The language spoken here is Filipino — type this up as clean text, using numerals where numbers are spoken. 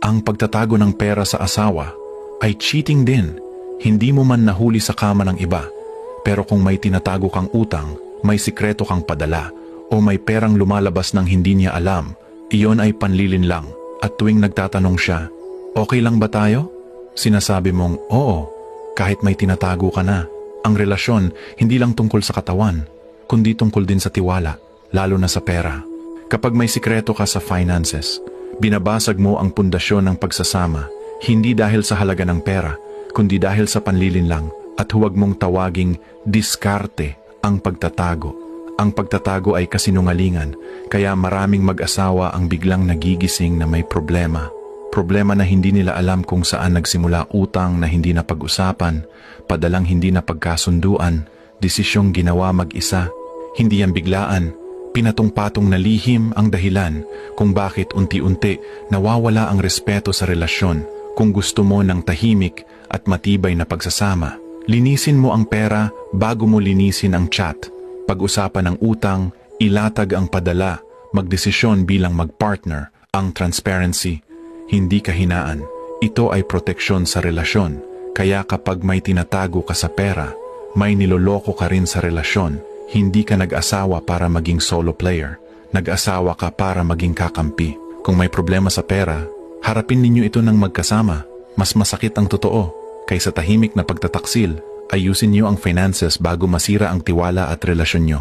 Ang pagtatago ng pera sa asawa ay cheating din. Hindi mo man nahuli sa kama ng iba. Pero kung may tinatago kang utang, may sikreto kang padala, o may perang lumalabas ng hindi niya alam, iyon ay panlilin lang. At tuwing nagtatanong siya, okay lang ba tayo? Sinasabi mong, oo, kahit may tinatago ka na. Ang relasyon hindi lang tungkol sa katawan, kundi tungkol din sa tiwala, lalo na sa pera. Kapag may sikreto ka sa finances, binabasag mo ang pundasyon ng pagsasama, hindi dahil sa halaga ng pera, kundi dahil sa panlilinlang, at huwag mong tawaging diskarte ang pagtatago. Ang pagtatago ay kasinungalingan, kaya maraming mag-asawa ang biglang nagigising na may problema. Problema na hindi nila alam kung saan nagsimula, utang na hindi na pag-usapan, padalang hindi na pagkasunduan, desisyong ginawa mag-isa. Hindi yan biglaan. Pinatong-patong na lihim ang dahilan kung bakit unti-unti nawawala ang respeto sa relasyon. Kung gusto mo ng tahimik at matibay na pagsasama, linisin mo ang pera bago mo linisin ang chat. Pag-usapan ng utang, ilatag ang padala, magdesisyon bilang magpartner, ang transparency, hindi kahinaan. Ito ay proteksyon sa relasyon. Kaya kapag may tinatago ka sa pera, may niloloko ka rin sa relasyon. Hindi ka nag-asawa para maging solo player. Nag-asawa ka para maging kakampi. Kung may problema sa pera, harapin ninyo ito ng magkasama. Mas masakit ang totoo. Kaysa tahimik na pagtataksil, ayusin niyo ang finances bago masira ang tiwala at relasyon nyo.